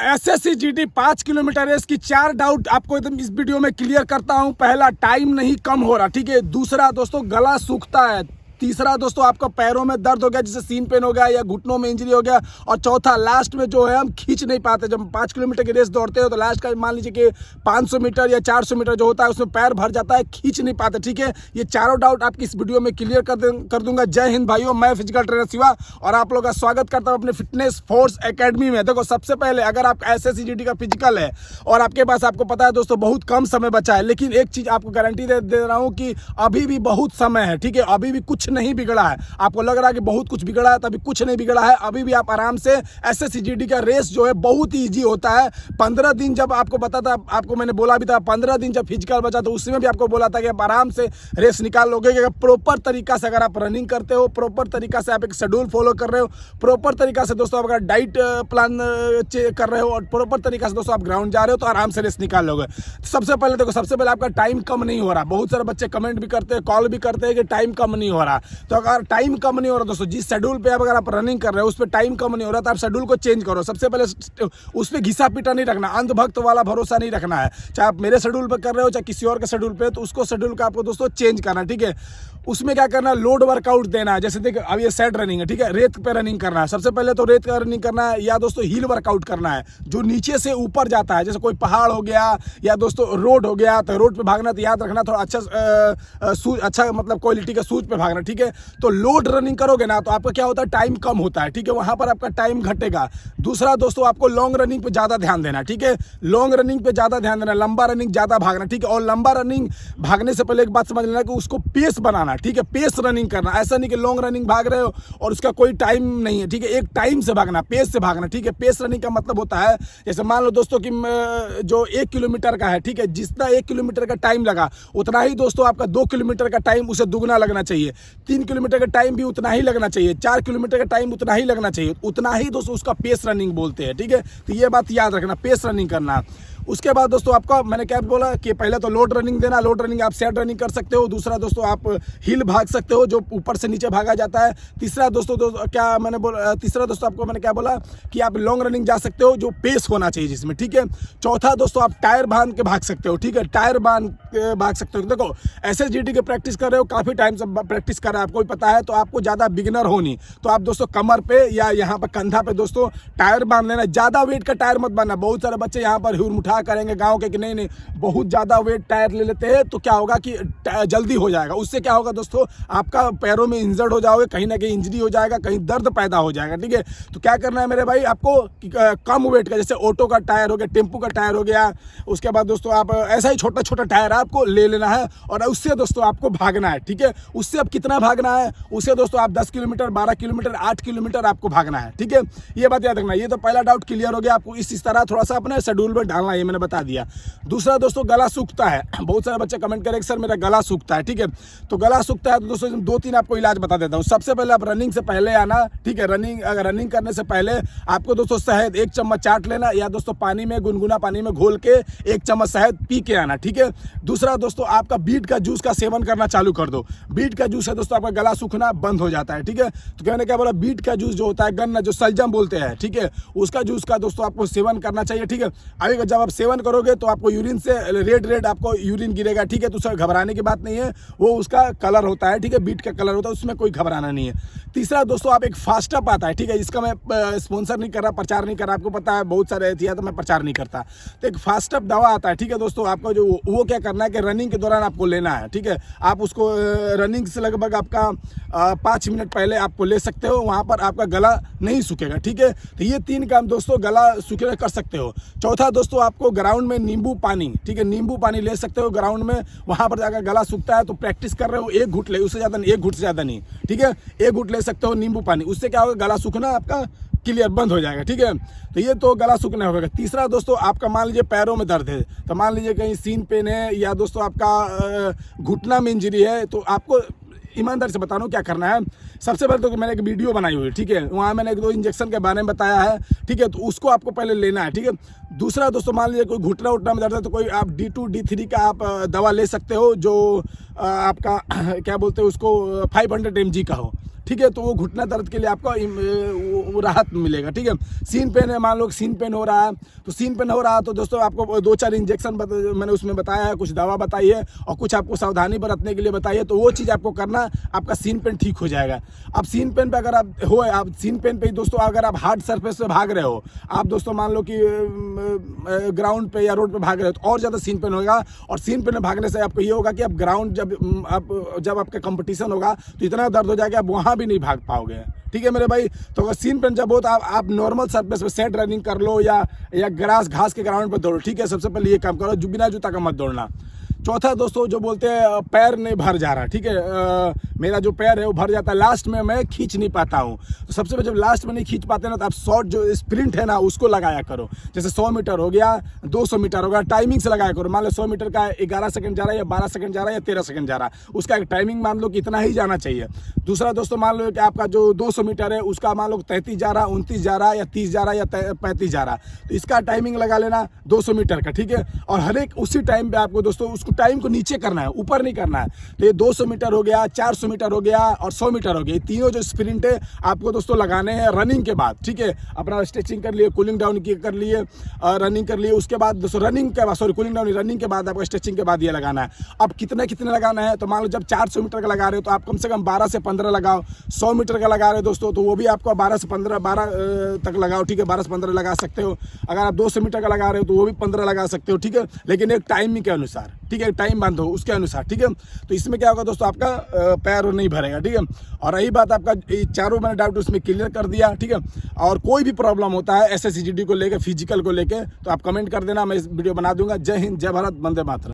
SSC GD 5 kilometre race की 4 doubt आपको एकदम इस वीडियो में क्लियर करता हूं। पहला, टाइम नहीं कम हो रहा, ठीक है। दूसरा दोस्तों, गला सूखता है। तीसरा दोस्तों, आपका पैरों में दर्द हो गया, जैसे सीन पेन हो गया या घुटनों में इंजरी हो गया। और चौथा, लास्ट में जो है हम खींच नहीं पाते। जब 5 किलोमीटर की रेस दौड़ते हो तो लास्ट का मान लीजिए कि 500 मीटर या 400 मीटर जो होता है उसमें पैर भर जाता है, खींच नहीं पाते, ठीक है। ये चारों डाउट आपकी इस वीडियो में क्लियर कर दूंगा। जय हिंद भाइयों, मैं फिजिकल ट्रेनर शिवा और आप लोगों का स्वागत करता हूं अपने फिटनेस फोर्स एकेडमी में। देखो, सबसे पहले अगर आपका एसएससी जीडी का फिजिकल है और आपके पास, आपको पता है दोस्तों, बहुत कम समय बचा है, लेकिन एक चीज आपको गारंटी दे रहा हूं कि अभी भी बहुत समय है, ठीक है। अभी भी कुछ नहीं बिगड़ा है। आपको लग रहा है कि बहुत कुछ बिगड़ा है, तभी कुछ नहीं बिगड़ा है। अभी भी आप आराम से एसएससी जीडी का रेस जो है बहुत ही इजी होता है। 15 दिन जब आपको बता था, आपको मैंने बोला भी था, 15 दिन जब फिजिकल बचा तो उसमें भी आपको बोला था कि आप आराम से रेस निकाल लोगे। कि प्रॉपर तरीका से अगर आप रनिंग करते हो, प्रॉपर तरीका से आप एक शेड्यूल फॉलो कर रहे हो, प्रॉपर तरीका से दोस्तों अगर डाइट प्लान कर रहे हो और प्रॉपर तरीका से दोस्तों आप ग्राउंड जा रहे हो तो आराम से रेस निकाल लोगे। सबसे पहले देखो, सबसे पहले आपका टाइम कम नहीं हो रहा। बहुत सारे बच्चे कमेंट भी करते हैं, कॉल भी करते हैं कि टाइम कम नहीं हो रहा। तो अगर टाइम कम नहीं हो रहा दोस्तों, जिस शेड्यूल पे अगर आप रनिंग कर रहे हो उस पर टाइम कम नहीं हो रहा तो आप शेड्यूल को चेंज करो। सबसे पहले उस पर घिसा पीटा नहीं रखना, अंधभक्त वाला भरोसा नहीं रखना है। चाहे आप मेरे शेड्यूल पे कर रहे हो चाहे किसी और के शेड्यूल पे, तो उसको शेड्यूल का आपको दोस्तों चेंज करना, ठीक है। उसमें क्या करना है, लोड वर्कआउट देना है। जैसे देखिए, अब ये सेट रनिंग है, ठीक है, रेत पे रनिंग करना है। सबसे पहले तो रेत का रनिंग करना है, या दोस्तों हिल वर्कआउट करना है जो नीचे से ऊपर जाता है। जैसे कोई पहाड़ हो गया या दोस्तों रोड हो गया, तो रोड पे भागना तो याद रखना थोड़ा अच्छा मतलब क्वालिटी का शूज पे भागना, ठीक है। तो लोड रनिंग करोगे ना तो आपका क्या होता है, टाइम कम होता है, ठीक है। वहां पर आपका टाइम घटेगा। दूसरा दोस्तों, आपको लॉन्ग रनिंग पे ज्यादा ध्यान देना, ठीक है। लॉन्ग रनिंग पे ज्यादा ध्यान देना, लंबा रनिंग ज्यादा भागना, ठीक है। और लंबा रनिंग भागने से पहले एक बात समझ लेना कि उसको पेस बनाना, ठीक है। पेस रनिंग करना, ऐसा नहीं कि लॉन्ग रनिंग भाग रहे हो और उसका कोई टाइम नहीं है, ठीक है। एक टाइम से भागना, पेस से भागना, ठीक है। पेस रनिंग का मतलब होता है, जैसे मान लो दोस्तों कि जो 1 किलोमीटर का है, ठीक है, जितना 1 किलोमीटर का टाइम लगा उतना ही दोस्तों आपका 2 किलोमीटर का टाइम उसे दुगना लगना चाहिए। 3 किलोमीटर का टाइम भी उतना ही लगना चाहिए। 4 किलोमीटर का टाइम उतना ही लगना चाहिए। उतना ही दोस्तों उसका पेस रनिंग बोलते हैं, ठीक है। तो ये बात याद रखना, पेस रनिंग करना। उसके बाद दोस्तों आपका मैंने क्या बोला कि पहले तो लोड रनिंग देना। लोड रनिंग आप सेट रनिंग कर सकते हो। दूसरा दोस्तों, आप हिल भाग सकते हो जो ऊपर से नीचे भागा जाता है। तीसरा दोस्तों तीसरा दोस्तों आपको मैंने क्या बोला कि आप लॉन्ग रनिंग जा सकते हो जो पेस होना चाहिए जिसमें, ठीक है। चौथा दोस्तों, आप टायर बांध के भाग सकते हो, ठीक है। टायर बांध के भाग सकते हो। देखो, एसएसजीडी की प्रैक्टिस कर रहे हो, काफी टाइम से प्रैक्टिस कर रहे हो, आपको पता है, तो आपको ज्यादा बिगिनर हो नहीं, तो आप दोस्तों कमर पे या यहाँ पर कंधा पे दोस्तों टायर बांध लेना। ज्यादा वेट का टायर मत बांधना। बहुत सारे बच्चे यहाँ पर हुर मुठा करेंगे गांव के कि नहीं बहुत ज्यादा वेट टायर ले लेते हैं, तो क्या होगा कि जल्दी हो जाएगा। उससे क्या होगा दोस्तों, आपका पैरों में इंजर्ड हो जाओगे, कहीं ना कहीं इंजरी हो जाएगा, कहीं दर्द पैदा हो जाएगा, ठीक है। तो क्या करना है मेरे भाई, आपको कम वेट का, जैसे ऑटो का टायर हो गया, टेम्पो का टायर हो गया, उसके बाद दोस्तों आप ऐसा ही छोटा छोटा टायर आपको ले लेना है और उससे दोस्तों आपको भागना है, ठीक है। उससे अब कितना भागना है, उससे दोस्तों आप 10 किलोमीटर, 12 किलोमीटर, 8 किलोमीटर आपको भागना है, ठीक है। ये बात याद रखना। ये तो पहला डाउट क्लियर हो गया। आपको इस तरह थोड़ा सा अपने शेड्यूल में डालना है, ये मैंने बता दिया। दूसरा दोस्तों, गला सूखता है। बहुत सारे बच्चे कमेंट करें सर मेरा गला सूखता है, ठीक है। तो गला सूखता है तो दोस्तों 2-3 आपको इलाज बता देता हूँ। सबसे पहले आप रनिंग से पहले आना, ठीक है। रनिंग करने से पहले आपको दोस्तों शहद 1 चम्मच चाट लेना, या दोस्तों पानी में, गुनगुना पानी में घोल के 1 चम्मच शहद पी के आना, ठीक है। दूसरा दोस्तों, आपका बीट का जूस का सेवन करना चालू कर दो। बीट का जूस है दोस्तों आपका गला सूखना बंद हो जाता है, ठीक है। तो मैंने क्या बोला, बीट का जूस जो होता है, गन्ना जो सलजम बोलते हैं, ठीक है, उसका जूस का दोस्तों आपको सेवन करना चाहिए, ठीक है। अभी जब आप सेवन करोगे तो आपको यूरिन से रेड आपको यूरिन गिरेगा, ठीक है। तो उससे घबराने की बात नहीं है, वो उसका कलर होता है, ठीक है, बीट का कलर होता है, उसमें कोई घबराना नहीं है। तीसरा दोस्तों, आप एक फास्ट अप आता है, ठीक है। इसका मैं स्पॉन्सर नहीं कर रहा, प्रचार नहीं कर रहा, आपको पता है बहुत सारे ऐसी है तो मैं प्रचार नहीं करता। तो एक फास्ट अप दवा आता है, ठीक है दोस्तों। आपका जो वो क्या करना है कि रनिंग के दौरान आपको लेना है, ठीक है। आप उसको रनिंग से लगभग आपका 5 मिनट पहले आपको ले सकते हो, वहाँ पर आपका गला नहीं सूखेगा, ठीक है। तो ये 3 काम दोस्तों गला सूखे कर सकते हो। चौथा दोस्तों, आपको ग्राउंड में नींबू पानी, ठीक है, नींबू पानी ले सकते हो ग्राउंड में। वहाँ पर जाकर गला सूखता है तो प्रैक्टिस कर रहे हो, 1 घुट ले, उससे ज़्यादा नहीं, 1 घुट से ज़्यादा नहीं, ठीक है। 1 घुट ले सकते हो नींबू पानी, उससे क्या होगा, गला सूखना आपका क्लियर बंद हो जाएगा, ठीक है। तो ये तो गला सूखना होगा। तीसरा दोस्तों, आपका मान लीजिए पैरों में दर्द है, तो मान लीजिए कहीं सीन पेन है या दोस्तों आपका घुटना में इंजरी है, तो आपको ईमानदारी से बता रहा हूँ क्या करना है। सबसे पहले तो मैंने एक वीडियो बनाई हुई है, ठीक है, वहाँ मैंने 1-2 इंजेक्शन के बारे में बताया है, ठीक है। तो उसको आपको पहले लेना है, ठीक है। दूसरा दोस्तों, मान लीजिए कोई घुटना उठना में दर्द है तो कोई आप D2 D3 का आप दवा ले सकते हो जो आपका क्या बोलते हैं उसको 500 mg का हो, ठीक है। तो वो घुटना दर्द के लिए आपको वो राहत मिलेगा, ठीक है। सीन पेन है, मान लो सीन पेन हो रहा है, तो सीन पेन हो रहा है तो दोस्तों आपको 2-4 इंजेक्शन मैंने उसमें बताया है, कुछ दवा बताई है और कुछ आपको सावधानी बरतने के लिए बताई है। तो वो चीज़ आपको करना, आपका सीन पेन ठीक हो जाएगा। अब सीन पेन पे अगर आप सीन पेन पे दोस्तों अगर आप हार्ड सरफेस पे भाग रहे हो, आप दोस्तों मान लो कि ग्राउंड पे या रोड पे भाग रहे हो तो और ज़्यादा सीन पेन होगा। और सीन पेन में भागने से आपको ये होगा कि आप ग्राउंड जब आपका कंपटीशन होगा तो इतना दर्द हो जाएगा आप वहाँ भी नहीं भाग पाओगे, ठीक है मेरे भाई। तो अगर सीन पेन जब हो तो आप नॉर्मल सरफेस पे सेट रनिंग कर लो या घास के ग्राउंड पर दौड़ो, ठीक है। सबसे पहले ये काम करो, बिना जूता का मत दौड़ना। चौथा दोस्तों जो बोलते हैं पैर नहीं भर जा रहा, ठीक है, मेरा जो पैर है वो भर जाता है, लास्ट में मैं खींच नहीं पाता हूँ। तो सबसे पहले जब लास्ट में नहीं खींच पाते ना तो आप शॉर्ट जो स्प्रिंट है ना उसको लगाया करो। जैसे 100 मीटर हो गया, 200 मीटर हो गया, टाइमिंग से लगाया करो। मान लो 100 मीटर का 11 सेकंड जा रहा है या 12 सेकंड जा रहा है या 13 सेकंड जा रहा है, उसका एक टाइमिंग मान लो कि इतना ही जाना चाहिए। दूसरा दोस्तों मान लो कि आपका जो 200 मीटर है उसका मान लो 33 जा रहा है, 29 जा रहा है या 30 जा रहा है या 35 जा रहा है, तो इसका टाइमिंग लगा लेना 200 मीटर का, ठीक है। और हर एक उसी टाइम पे आपको दोस्तों उसको टाइम को नीचे करना है, ऊपर नहीं करना है। तो ये 200 मीटर हो गया, 400 मीटर हो गया और 100 मीटर हो गया, ये तीनों जो स्प्रिंट है आपको दोस्तों लगाने हैं रनिंग के बाद, ठीक है। अपना स्ट्रेचिंग कर लिए, कूलिंग डाउन कर लिए, रनिंग कर लिए, उसके बाद दोस्तों रनिंग के बाद कूलिंग डाउन रनिंग के बाद आपको स्ट्रेचिंग के बाद ये लगाना है। अब कितने लगाना है, तो मान लो जब 400 मीटर का लगा रहे हो तो आप कम से कम 12 से 15 लगाओ। 100 मीटर का लगा रहे हो दोस्तों तो वो भी आपको 12 से 15 तक लगाओ, ठीक है। 12 से 15 लगा सकते हो। अगर आप 200 मीटर का लगा रहे हो तो वो भी 15 लगा सकते हो, ठीक है। लेकिन एक टाइमिंग के अनुसार, ठीक है, टाइम बांधो उसके अनुसार, ठीक है। तो इसमें क्या होगा दोस्तों, आपका पैर नहीं भरेगा, ठीक है। और रही बात आपका चारों मैंने डाउट उसमें क्लियर कर दिया, ठीक है। और कोई भी प्रॉब्लम होता है SSCGD को लेकर, फिजिकल को लेकर, तो आप कमेंट कर देना, मैं इस वीडियो बना दूंगा। जय हिंद, जय भारत, वंदे मातरम।